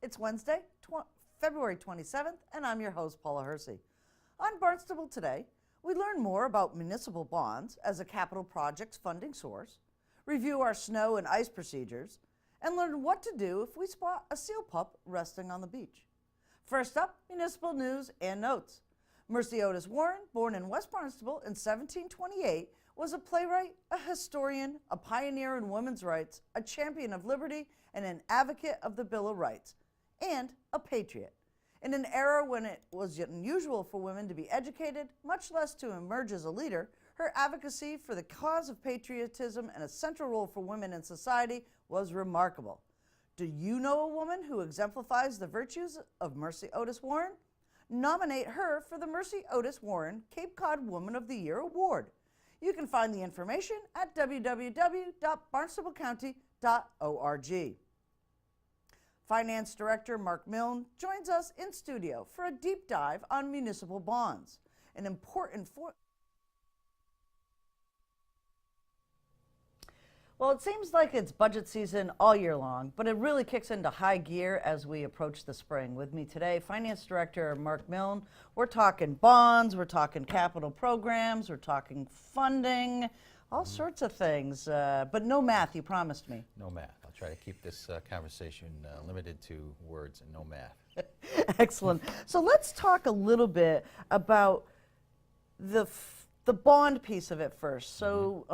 It's Wednesday, February 27th, and I'm your host, Paula Hersey. On Barnstable Today, we learn more about municipal bonds as a capital projects funding source, review our snow and ice procedures, and learn what to do if we spot a seal pup resting on the beach. First up, municipal news and notes. Mercy Otis Warren, born in West Barnstable in 1728, was a playwright, a historian, a pioneer in women's rights, a champion of liberty, and an advocate of the Bill of Rights, and a patriot. In an era when it was unusual for women to be educated, much less to emerge as a leader, her advocacy for the cause of patriotism and a central role for women in society was remarkable. Do you know a woman who exemplifies the virtues of Mercy Otis Warren? Nominate her for the Mercy Otis Warren Cape Cod Woman of the Year Award. You can find the information at www.barnstablecounty.org. Finance Director Mark Milne joins us in studio for a deep dive on municipal bonds, an important Well, it seems like it's budget season all year long, but it really kicks into high gear as we approach the spring. With me today, Finance Director Mark Milne. We're talking bonds, we're talking capital programs, we're talking funding, all sorts of things, but no math, you promised me. No math. I'll try to keep this conversation limited to words and no math. Excellent. So let's talk a little bit about the bond piece of it first. So,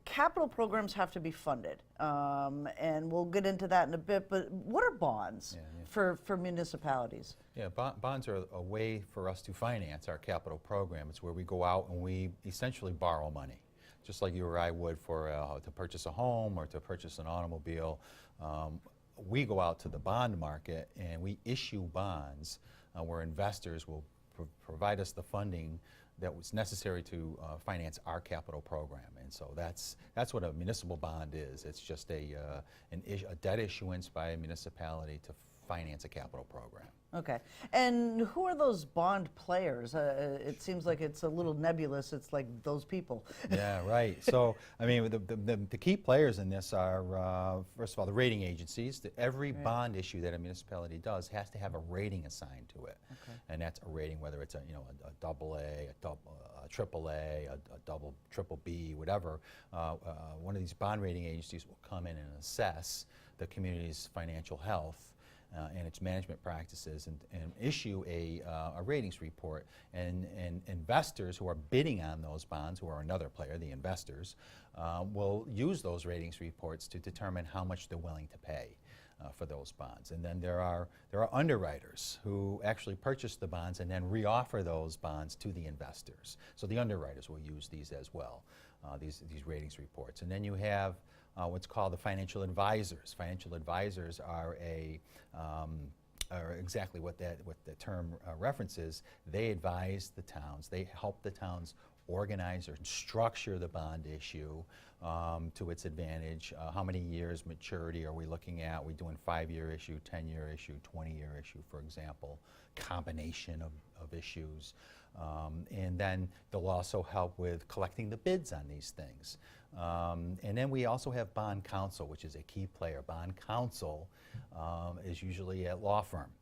capital programs have to be funded, and we'll get into that in a bit, but what are bonds for municipalities? Yeah, bonds are a way for us to finance our capital program. It's where we go out and we essentially borrow money, just like you or I would for to purchase a home or to purchase an automobile. We go out to the bond market and we issue bonds where investors will provide us the funding that was necessary to finance our capital program. And so that's what a municipal bond is. It's just a debt issuance by a municipality to finance a capital program. Okay. And who are those bond players? It seems like it's a little nebulous. It's like those people. Yeah, right. So, I mean, the key players in this are, first of all, the rating agencies. Every bond issue that a municipality does has to have a rating assigned to it. Okay. And that's a rating, whether it's a double A, a triple A, a triple B, whatever. One of these bond rating agencies will come in and assess the community's financial health and its management practices and issue a ratings report. And investors who are bidding on those bonds, who are another player, the investors, will use those ratings reports to determine how much they're willing to pay for those bonds. And then there are underwriters who actually purchase the bonds and then reoffer those bonds to the investors. So the underwriters will use these as well, these ratings reports. And then you have what's called the financial advisors. Financial advisors are exactly what the term references. They advise the towns. They help the towns organize or structure the bond issue to its advantage. How many years maturity are we looking at? Are we doing 5-year issue, 10-year issue, 20-year issue, for example? Combination of issues. And then they'll also help with collecting the bids on these things. And then we also have bond counsel, which is a key player. Bond counsel is usually a law firm.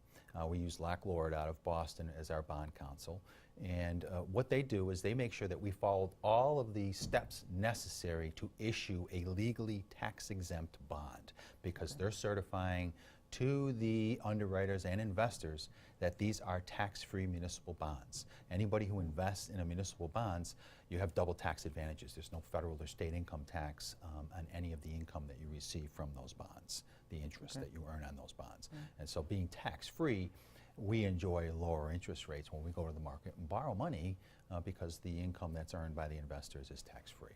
We use Lock Lord out of Boston as our bond counsel. And what they do is they make sure that we followed all of the steps necessary to issue a legally tax-exempt bond, because they're certifying to the underwriters and investors that these are tax-free municipal bonds. Anybody who invests in a municipal bonds, you have double tax advantages. There's no federal or state income tax on any of the income that you receive from those bonds, the interest that you earn on those bonds. And so being tax-free, we enjoy lower interest rates when we go to the market and borrow money because the income that's earned by the investors is tax-free.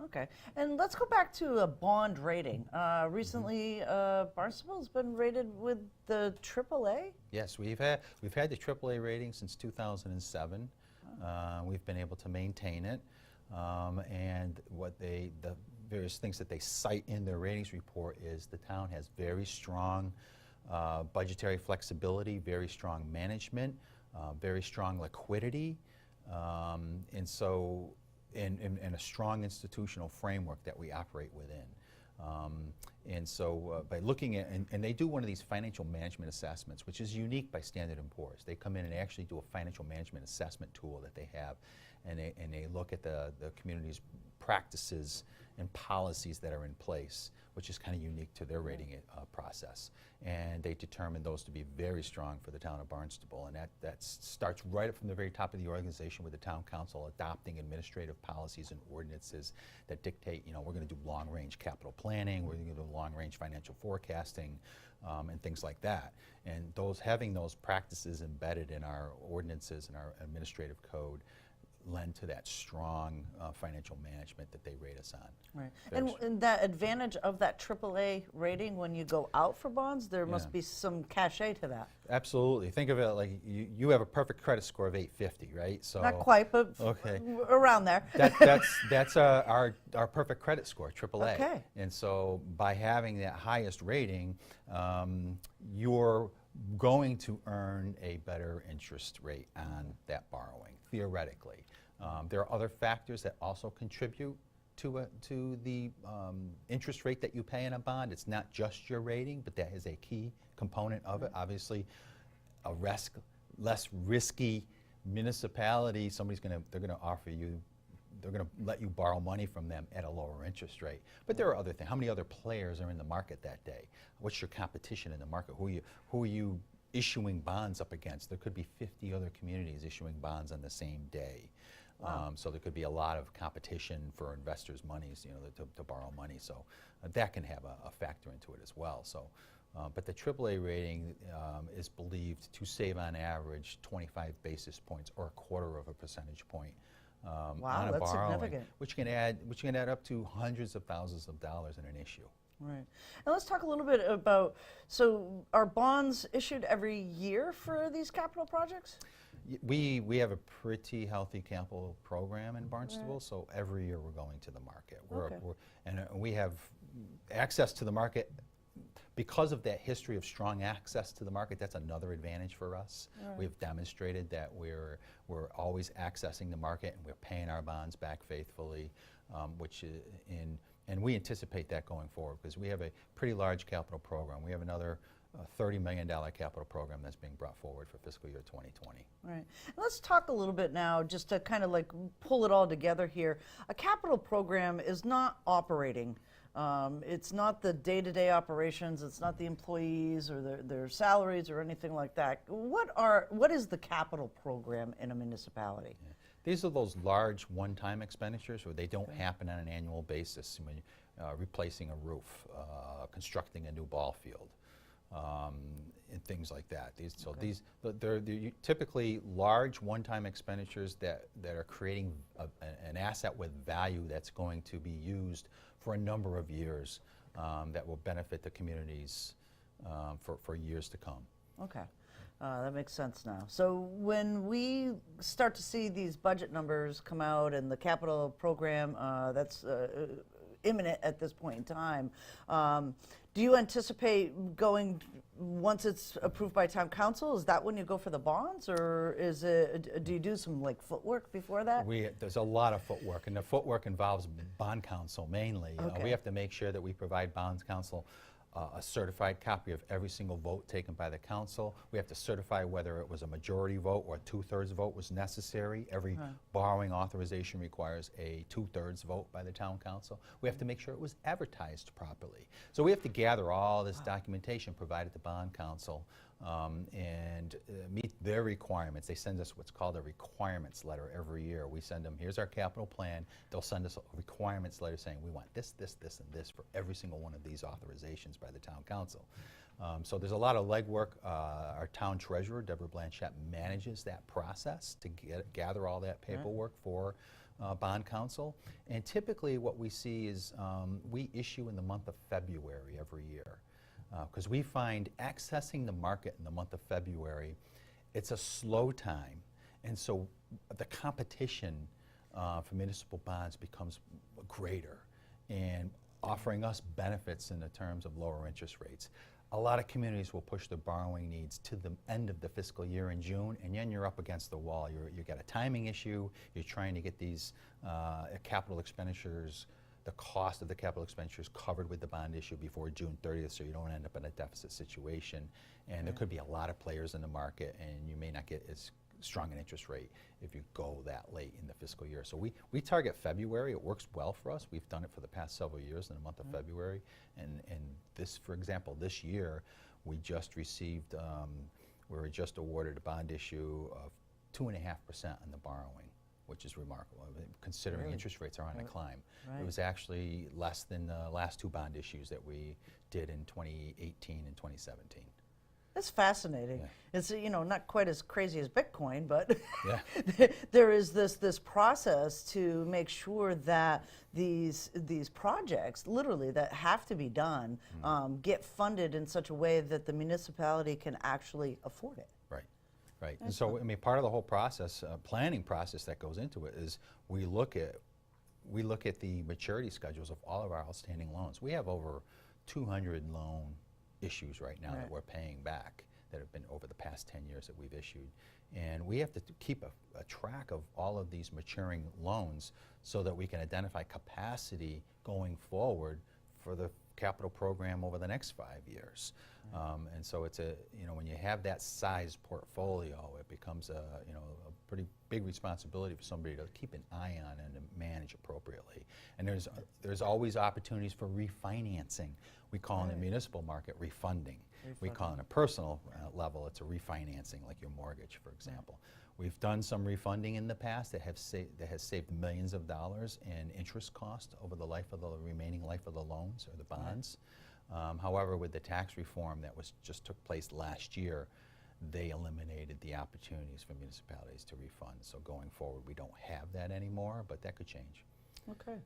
Okay, and let's go back to a bond rating. Recently, Barnstable's been rated with the AAA? Yes, we've had the AAA rating since 2007. We've been able to maintain it, and the various things that they cite in their ratings report is the town has very strong budgetary flexibility, very strong management, very strong liquidity, and a strong institutional framework that we operate within. And so by looking at, and they do one of these financial management assessments, which is unique by Standard & Poor's. They come in and actually do a financial management assessment tool that they have, and they look at the community's practices and policies that are in place, which is kind of unique to their rating process. And they determine those to be very strong for the town of Barnstable. And that starts right up from the very top of the organization with the town council adopting administrative policies and ordinances that dictate, you know, we're going to do long-range capital planning, we're going to do long-range financial forecasting, and things like that. And having those practices embedded in our ordinances and our administrative code lend to that strong financial management that they rate us on. Right. And that advantage of that AAA rating when you go out for bonds, there must be some cachet to that. Absolutely. Think of it like you have a perfect credit score of 850, right? So not quite, but okay. Around there. That's our perfect credit score, AAA. Okay. And so by having that highest rating, you're going to earn a better interest rate on that borrowing, theoretically. There are other factors that also contribute to the interest rate that you pay in a bond. It's not just your rating, but that is a key component of it. Obviously, a less risky municipality, they're gonna offer you, they're going to let you borrow money from them at a lower interest rate. But there are other things. How many other players are in the market that day? What's your competition in the market? Who are you issuing bonds up against? There could be 50 other communities issuing bonds on the same day. Wow. So there could be a lot of competition for investors' monies, you know, to borrow money. So that can have a factor into it as well. So, but the AAA rating is believed to save on average 25 basis points or a quarter of a percentage point wow, on a that's borrowing, significant. which can add up to hundreds of thousands of dollars in an issue. Right. And let's talk a little bit about, so are bonds issued every year for these capital projects? We have a pretty healthy capital program in Barnstable, so every year we're going to the market. And we have access to the market. Because of that history of strong access to the market, that's another advantage for us. Right. We've demonstrated that we're always accessing the market and we're paying our bonds back faithfully, and we anticipate that going forward because we have a pretty large capital program. We have another $30 million capital program that's being brought forward for fiscal year 2020. Right. And let's talk a little bit now, just to kind of like pull it all together here. A capital program is not operating. It's not the day-to-day operations. It's not the employees or their salaries or anything like that. What is the capital program in a municipality? Yeah. These are those large one-time expenditures where they don't happen on an annual basis. I mean, replacing a roof, constructing a new ball field, and things like that. They're typically large one-time expenditures that are creating an asset with value that's going to be used for a number of years that will benefit the communities for years to come. Okay. That makes sense now. So when we start to see these budget numbers come out and the capital program that's imminent at this point in time, do you anticipate going, once it's approved by town council, is that when you go for the bonds, or is it, do you do some like footwork before that? There's a lot of footwork, and the footwork involves bond counsel mainly. Okay. We have to make sure that we provide bond counsel a certified copy of every single vote taken by the council. We have to certify whether it was a majority vote or a 2/3 vote was necessary. Every borrowing authorization requires a 2/3 vote by the town council. We have to make sure it was advertised properly. So we have to gather all this documentation provided to bond council and meet their requirements. They send us what's called a requirements letter every year. We send them, here's our capital plan. They'll send us a requirements letter saying we want this, this, this, and this for every single one of these authorizations by the town council. So there's a lot of legwork. Our town treasurer, Deborah Blanchette, manages that process to gather all that paperwork for bond council. And typically what we see is we issue in the month of February every year. Because we find accessing the market in the month of February, it's a slow time, and so the competition for municipal bonds becomes greater and offering us benefits in the terms of lower interest rates. A lot of communities will push their borrowing needs to the end of the fiscal year in June, and then you're up against the wall. You've got a timing issue. You're trying to get these capital expenditures, the cost of the capital expenditures covered with the bond issue before June 30th, so you don't end up in a deficit situation. And there could be a lot of players in the market, and you may not get as strong an interest rate if you go that late in the fiscal year. So we target February. It works well for us. We've done it for the past several years in the month of February. And this, for example, this year, we just received, we were just awarded a bond issue of 2.5% on the borrowing, which is remarkable, considering interest rates are on a climb. It was actually less than the last two bond issues that we did in 2018 and 2017. That's fascinating. It's, you know, not quite as crazy as Bitcoin, but Yeah. there is this process to make sure that these projects, literally, that have to be done, get funded in such a way that the municipality can actually afford it. Right, right. And so, I mean, part of the whole process, planning process that goes into it is we look at the maturity schedules of all of our outstanding loans. We have over 200 loan issues right now that we're paying back that have been over the past 10 years that we've issued. And we have to keep a track of all of these maturing loans so that we can identify capacity going forward for the capital program over the next 5 years. And so it's a, you know, when you have that size portfolio, it becomes a, you know, a pretty big responsibility for somebody to keep an eye on and to manage appropriately. And there's always opportunities for refinancing. We call in the municipal market refunding. We call in a personal level, it's a refinancing, like your mortgage, for example. We've done some refunding in the past that has saved millions of dollars in interest cost over the remaining life of the loans or the bonds. However, with the tax reform that just took place last year, they eliminated the opportunities for municipalities to refund. So going forward, we don't have that anymore, but that could change. Okay.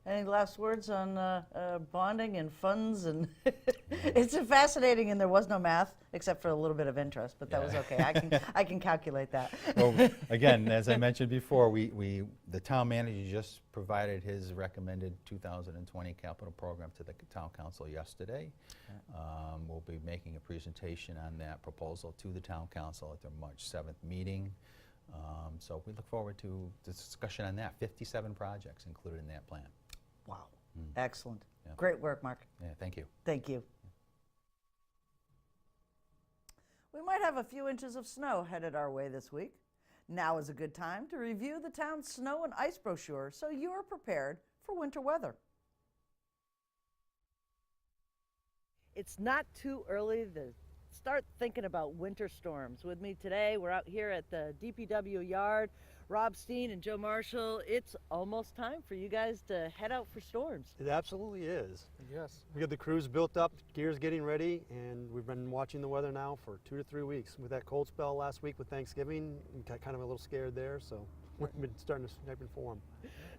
Any last words on bonding and funds? And it's fascinating, and there was no math except for a little bit of interest, but that was okay. I can calculate that. Well, again, as I mentioned before, the town manager just provided his recommended 2020 capital program to the town council yesterday. We'll be making a presentation on that proposal to the town council at their March 7th meeting. So we look forward to the discussion on that. 57 projects included in that plan. Wow. Excellent. Great work, Mark. Yeah, thank you. Thank you. We might have a few inches of snow headed our way this week. Now is a good time to review the town's snow and ice brochure so you are prepared for winter weather. It's not too early to start thinking about winter storms. With me today, we're out here at the DPW yard. Rob Steen and Joe Marshall, it's almost time for you guys to head out for storms. It absolutely is. Yes. We got the crews built up, gear's getting ready, and we've been watching the weather now for 2 to 3 weeks. With that cold spell last week with Thanksgiving, we got kind of a little scared there, so we've been starting to snipe and form.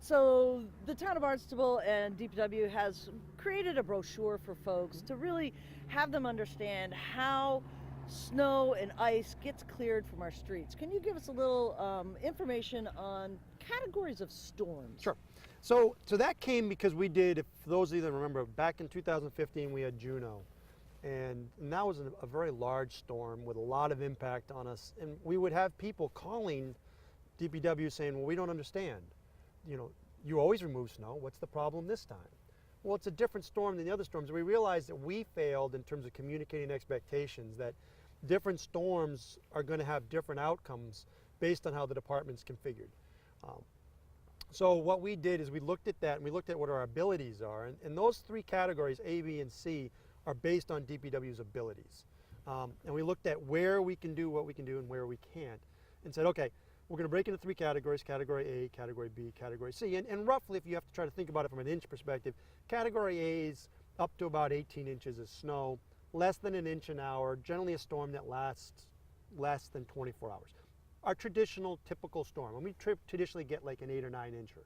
So the town of Barnstable and DPW has created a brochure for folks to really have them understand how snow and ice gets cleared from our streets. Can you give us a little information on categories of storms? Sure. So that came because we did, if those of you that remember, back in 2015 we had Juno. And that was a very large storm with a lot of impact on us. And we would have people calling DPW saying, well, we don't understand. You know, you always remove snow. What's the problem this time? Well, it's a different storm than the other storms. We realized that we failed in terms of communicating expectations, that different storms are going to have different outcomes based on how the department's configured. So what we did is we looked at that and we looked at what our abilities are. And those three categories, A, B, and C, are based on DPW's abilities. And we looked at where we can do what we can do and where we can't. And said, okay, we're going to break into three categories: Category A, Category B, Category C. And roughly, if you have to try to think about it from an inch perspective, Category A is up to about 18 inches of snow, less than an inch an hour, generally a storm that lasts less than 24 hours. Our traditional, typical storm, and we traditionally get like an 8 or 9 incher,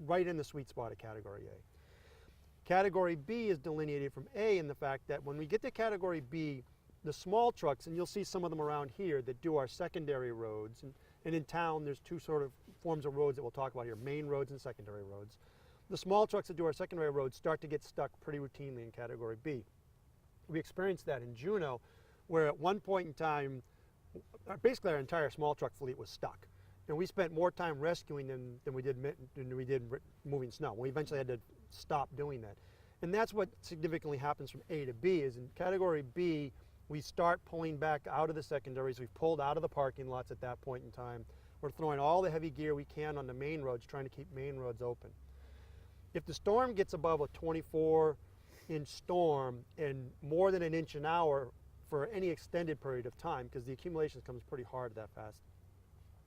right in the sweet spot of Category A. Category B is delineated from A in the fact that when we get to Category B, the small trucks, and you'll see some of them around here that do our secondary roads, and in town there's two sort of forms of roads that we'll talk about here, main roads and secondary roads. The small trucks that do our secondary roads start to get stuck pretty routinely in Category B. We experienced that in Juneau, where at one point in time, basically our entire small truck fleet was stuck. and we spent more time rescuing than we did moving snow. We eventually had to stop doing that. And that's what significantly happens from A to B, is in category B, we start pulling back out of the secondaries. We've pulled out of the parking lots at that point in time. We're throwing all the heavy gear we can on the main roads, trying to keep main roads open. If the storm gets above a 24-inch storm and more than an inch an hour for any extended period of time, because the accumulation comes pretty hard that fast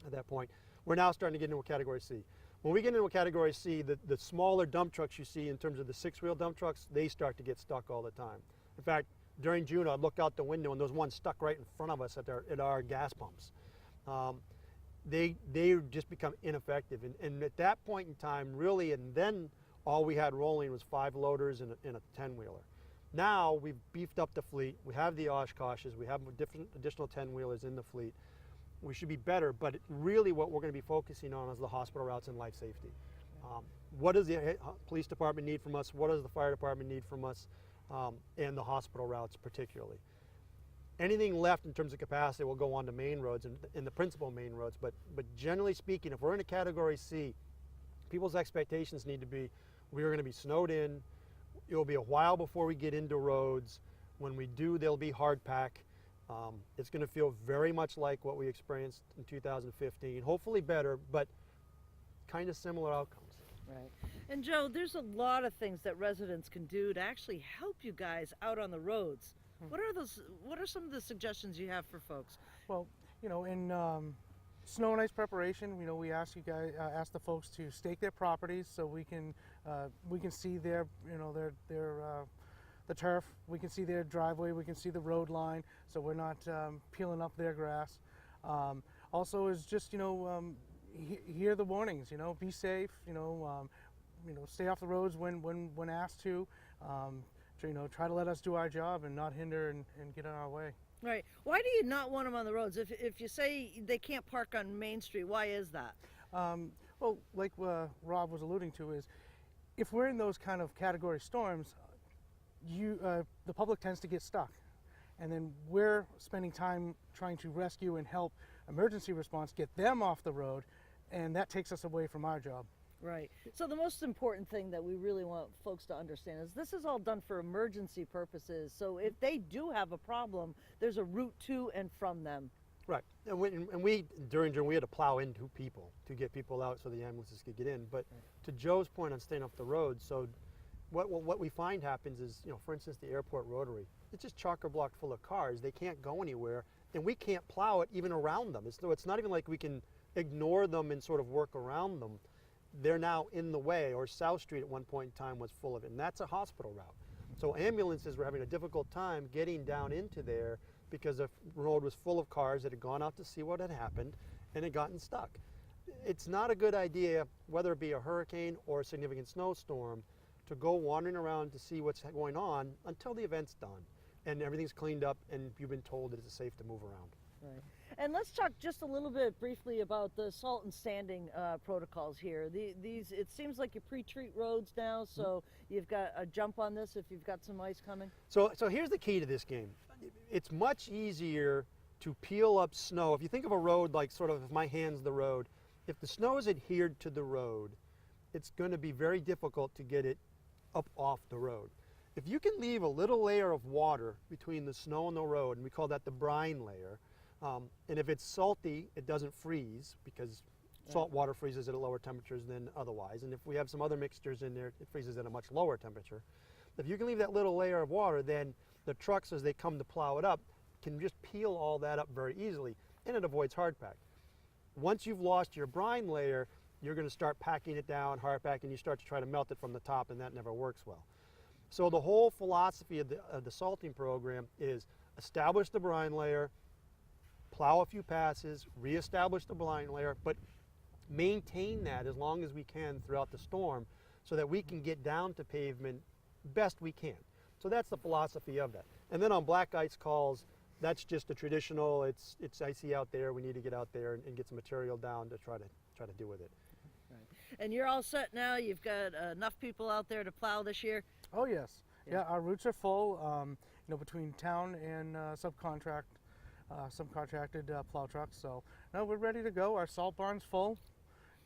at that point, we're now starting to get into a category C. When we get into a category C, the smaller dump trucks you see in terms of the 6-wheel dump trucks, they start to get stuck all the time. In fact, during June, I'd look out the window and there's one stuck right in front of us at our gas pumps. They just become ineffective. And at that point in time, really, and then all we had rolling was 5 loaders and a 10-wheeler. Now we've beefed up the fleet. We have the Oshkoshes. We have different additional 10-wheelers in the fleet. We should be better, but really what we're going to be focusing on is the hospital routes and life safety. What does the police department need from us? What does the fire department need from us? And the hospital routes particularly. Anything left in terms of capacity will go on to main roads and the principal main roads, but generally speaking, if we're in a category C, people's expectations need to be, we are going to be snowed in. It will be a while before we get into roads. When we do, they'll be hard pack. It's going to feel very much like what we experienced in 2015, hopefully better, but kind of similar outcomes. Right. And Joe, there's a lot of things that residents can do to actually help you guys out on the roads. What are some of the suggestions you have for folks? Well, you know, in snow and ice preparation, you know, we ask the folks to stake their properties so we can see their, you know, the turf. We can see their driveway. We can see the road line, so we're not peeling up their grass. Also, is just, you know, hear the warnings. You know, be safe. You know, stay off the roads when asked to. You know, try to let us do our job and not hinder and get in our way. Right. Why do you not want them on the roads? If you say they can't park on Main Street, why is that? Well, like Rob was alluding to, is if we're in those kind of category storms, the public tends to get stuck, and then we're spending time trying to rescue and help emergency response get them off the road, and that takes us away from our job. Right. So the most important thing that we really want folks to understand is this is all done for emergency purposes. So if they do have a problem, there's a route to and from them. Right. And we during June, we had to plow into people to get people out so the ambulances could get in. But to Joe's point on staying off the road, so what we find happens is, you know, for instance, the airport rotary, it's just chock-a-block full of cars. They can't go anywhere, and we can't plow it even around them. It's not even like we can ignore them and sort of work around them. They're now in the way, or South Street at one point in time was full of it, and that's a hospital route. So ambulances were having a difficult time getting down into there because the road was full of cars that had gone out to see what had happened and had gotten stuck. It's not a good idea, whether it be a hurricane or a significant snowstorm, to go wandering around to see what's going on until the event's done and everything's cleaned up and you've been told that it's safe to move around. Right. And let's talk just a little bit briefly about the salt and sanding protocols here. These, it seems like you pre-treat roads now, so you've got a jump on this if you've got some ice coming. So here's the key to this game. It's much easier to peel up snow. If you think of a road like sort of, if my hand's the road, if the snow is adhered to the road, it's going to be very difficult to get it up off the road. If you can leave a little layer of water between the snow and the road, and we call that the brine layer, and if it's salty, it doesn't freeze because salt water freezes at lower temperatures than otherwise. And if we have some other mixtures in there, it freezes at a much lower temperature. If you can leave that little layer of water, then the trucks, as they come to plow it up, can just peel all that up very easily, and it avoids hard pack. Once you've lost your brine layer, you're going to start packing it down, hard pack, and you start to try to melt it from the top, and that never works well. So the whole philosophy of the salting program is establish the brine layer, plow a few passes, reestablish the brine layer, but maintain that as long as we can throughout the storm so that we can get down to pavement best we can. So that's the philosophy of that. And then on black ice calls, that's just a traditional, it's icy out there, we need to get out there and get some material down to try to deal with it. Right. And you're all set now? You've got enough people out there to plow this year? Oh yes. Yeah, our routes are full, you know, between town and subcontract. some contracted plow trucks. So no, we're ready to go. Our salt barn's full,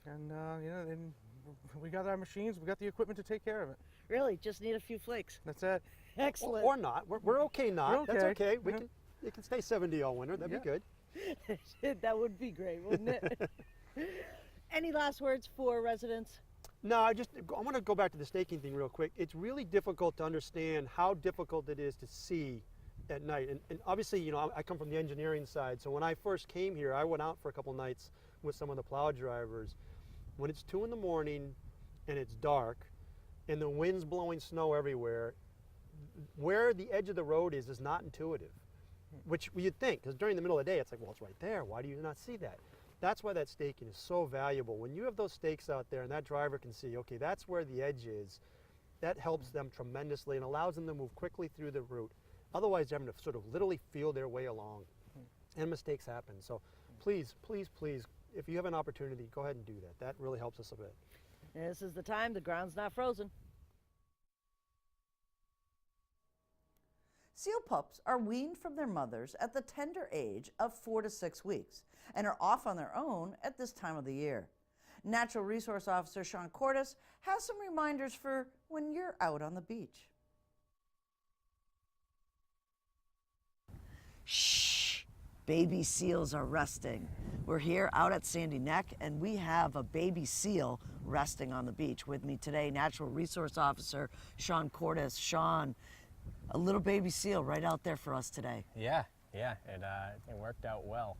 and and we got our machines, we got the equipment to take care of it. Really, just need a few flakes. That's it. Excellent. Or not. We're okay not. We're okay. That's okay. Yeah. It can stay 70 all winter. That'd be good. That would be great, wouldn't it? Any last words for residents? No, I want to go back to the staking thing real quick. It's really difficult to understand how difficult it is to see at night. And obviously, I come from the engineering side. So when I first came here, I went out for a couple nights with some of the plow drivers. When it's 2 in the morning and it's dark and the wind's blowing snow everywhere, where the edge of the road is not intuitive, which you'd think, because during the middle of the day, it's like, well, it's right there. Why do you not see that? That's why that staking is so valuable. When you have those stakes out there and that driver can see, okay, that's where the edge is, that helps them tremendously and allows them to move quickly through the route. Otherwise, they're having to sort of literally feel their way along, and mistakes happen. So please, please, please, if you have an opportunity, go ahead and do that. That really helps us a bit. This is the time. The ground's not frozen. Seal pups are weaned from their mothers at the tender age of 4 to 6 weeks and are off on their own at this time of the year. Natural Resource Officer Sean Cordes has some reminders for when you're out on the beach. Shh! Baby seals are resting. We're here out at Sandy Neck and we have a baby seal resting on the beach. With me today, Natural Resource Officer Sean Cordes. Sean, a little baby seal right out there for us today. Yeah, it worked out well.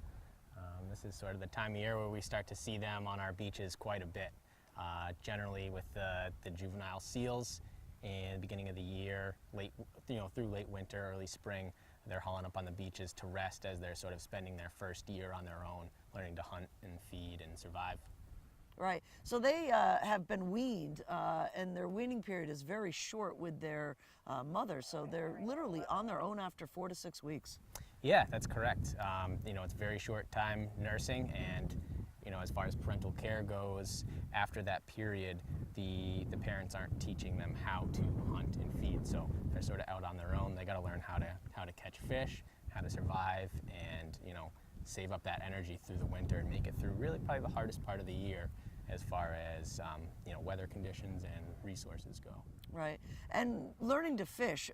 This is sort of the time of year where we start to see them on our beaches quite a bit. Generally with the juvenile seals in the beginning of the year, through late winter, early spring, they're hauling up on the beaches to rest as they're sort of spending their first year on their own, learning to hunt and feed and survive. Right, so they have been weaned, and their weaning period is very short with their mother, so they're literally on their own after 4 to 6 weeks. Yeah, that's correct. It's a very short time nursing, and as far as parental care goes, after that period, the parents aren't teaching them how to hunt and feed, so they're sort of out on their own. They got to learn how to catch fish, how to survive, and save up that energy through the winter and make it through really probably the hardest part of the year as far as weather conditions and resources go. Right, and learning to fish,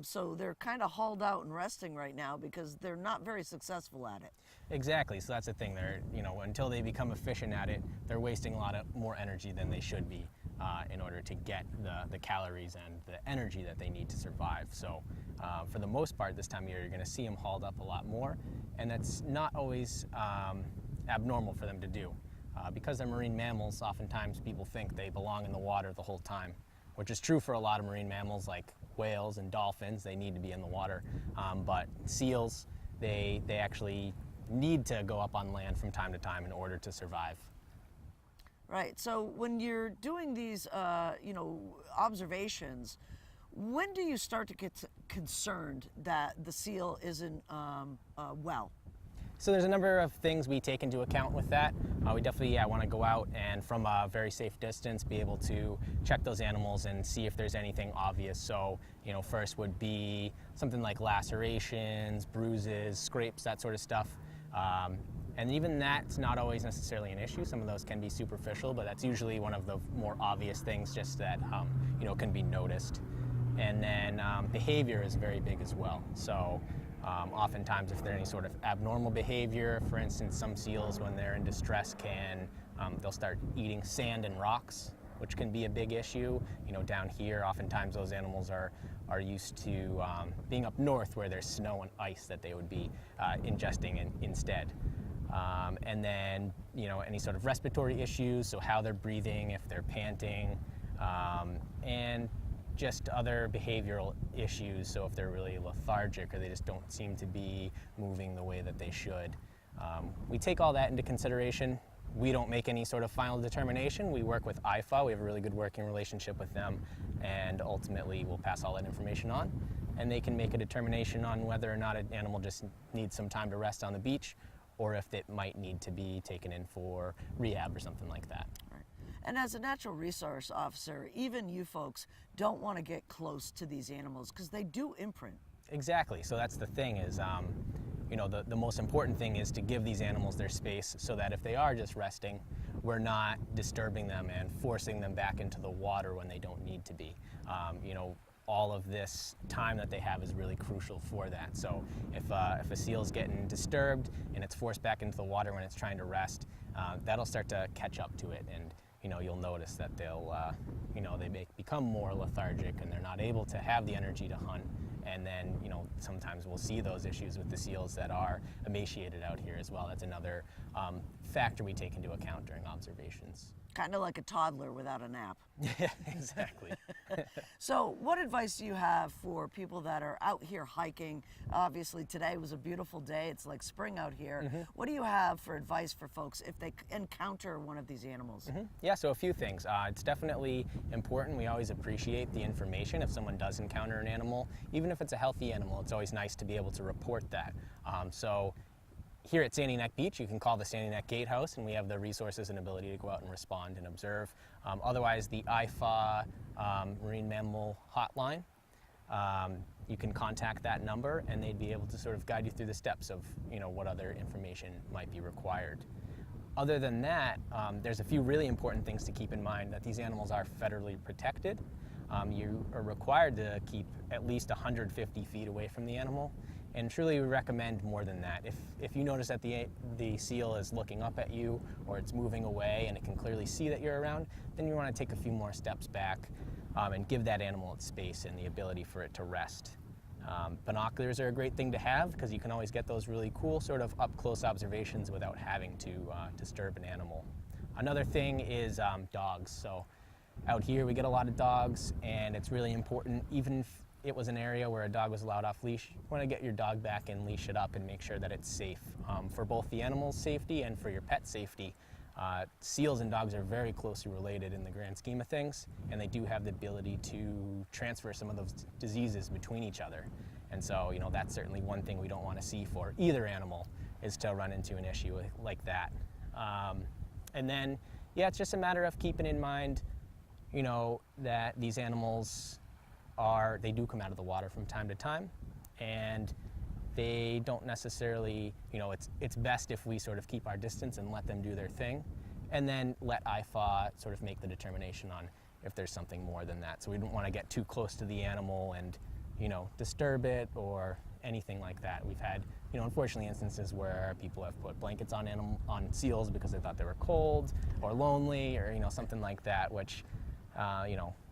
so they're kind of hauled out and resting right now because they're not very successful at it. Exactly, so that's the thing. They're, until they become efficient at it, they're wasting a lot of more energy than they should be in order to get the calories and the energy that they need to survive. So for the most part this time of year, you're going to see them hauled up a lot more, and that's not always abnormal for them to do. Because they're marine mammals, oftentimes people think they belong in the water the whole time, which is true for a lot of marine mammals like whales and dolphins. They need to be in the water. But seals, they actually need to go up on land from time to time in order to survive. Right, so when you're doing these, observations, when do you start to get concerned that the seal isn't well? So there's a number of things we take into account with that. We definitely want to go out and from a very safe distance be able to check those animals and see if there's anything obvious. So, first would be something like lacerations, bruises, scrapes, that sort of stuff. And even that's not always necessarily an issue. Some of those can be superficial, but that's usually one of the more obvious things just that, can be noticed. And then behavior is very big as well. So oftentimes if there's any sort of abnormal behavior, for instance, some seals when they're in distress they'll start eating sand and rocks, which can be a big issue. Down here, oftentimes those animals are used to being up north where there's snow and ice that they would be ingesting instead. And then, any sort of respiratory issues, so how they're breathing, if they're panting, and just other behavioral issues, so if they're really lethargic or they just don't seem to be moving the way that they should. We take all that into consideration. We don't make any sort of final determination. We work with IFA. We have a really good working relationship with them, and ultimately we'll pass all that information on, and they can make a determination on whether or not an animal just needs some time to rest on the beach, or if it might need to be taken in for rehab or something like that. And as a natural resource officer, even you folks don't want to get close to these animals because they do imprint. Exactly. So that's the thing is, the most important thing is to give these animals their space so that if they are just resting, we're not disturbing them and forcing them back into the water when they don't need to be. All of this time that they have is really crucial for that. So if a seal is getting disturbed and it's forced back into the water when it's trying to rest, that'll start to catch up to it, and you'll notice that they become more lethargic and they're not able to have the energy to hunt. And then sometimes we'll see those issues with the seals that are emaciated out here as well. That's another factor we take into account during observations. Kind of like a toddler without a nap. Yeah, exactly. So what advice do you have for people that are out here hiking? Obviously today was a beautiful day. It's like spring out here. What do you have for advice for folks if they encounter one of these animals? Yeah, so a few things. It's definitely important. We always appreciate the information if someone does encounter an animal. Even if it's a healthy animal, it's always nice to be able to report that. So here at Sandy Neck Beach, you can call the Sandy Neck Gatehouse, and we have the resources and ability to go out and respond and observe. Otherwise, the IFA Marine Mammal Hotline, you can contact that number, and they'd be able to sort of guide you through the steps of what other information might be required. Other than that, there's a few really important things to keep in mind, that these animals are federally protected. You are required to keep at least 150 feet away from the animal. And truly we recommend more than that. If you notice that the seal is looking up at you or it's moving away and it can clearly see that you're around, then you want to take a few more steps back and give that animal its space and the ability for it to rest. Binoculars are a great thing to have because you can always get those really cool sort of up-close observations without having to disturb an animal. Another thing is dogs. So out here we get a lot of dogs, and it's really important, even if it was an area where a dog was allowed off leash, you want to get your dog back and leash it up and make sure that it's safe for both the animal's safety and for your pet safety. Seals and dogs are very closely related in the grand scheme of things, and they do have the ability to transfer some of those diseases between each other. And so, that's certainly one thing we don't want to see for either animal, is to run into an issue like that. And then, yeah, it's just a matter of keeping in mind, that these animals they do come out of the water from time to time, and they don't necessarily, it's best if we sort of keep our distance and let them do their thing, and then let IFA sort of make the determination on if there's something more than that. So we don't want to get too close to the animal and, disturb it or anything like that. We've had, unfortunately, instances where people have put blankets on seals because they thought they were cold or lonely or, something like that, which,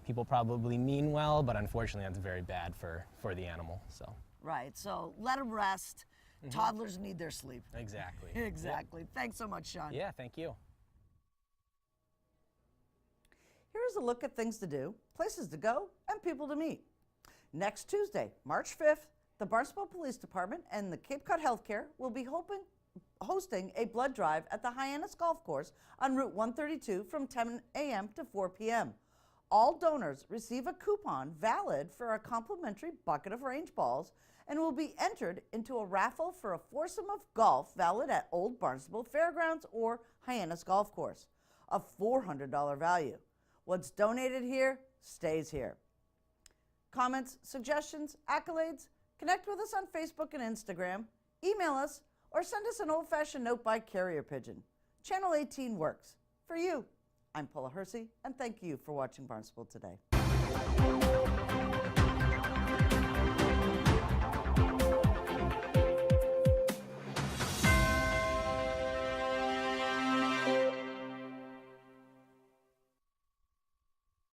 people probably mean well, but unfortunately that's very bad for the animal. So. Right, so let them rest. Toddlers need their sleep. Exactly. Exactly. Yep. Thanks so much, Sean. Yeah, thank you. Here's a look at things to do, places to go, and people to meet. Next Tuesday, March 5th, the Barnstable Police Department and the Cape Cod Healthcare will be hosting a blood drive at the Hyannis Golf Course on Route 132 from 10 a.m. to 4 p.m. All donors receive a coupon valid for a complimentary bucket of range balls and will be entered into a raffle for a foursome of golf valid at Old Barnstable Fairgrounds or Hyannis Golf Course, a $400 value. What's donated here stays here. Comments, suggestions, accolades? Connect with us on Facebook and Instagram, email us, or send us an old-fashioned note by carrier pigeon. Channel 18 works. For you. I'm Paula Hersey, and thank you for watching Barnstable Today.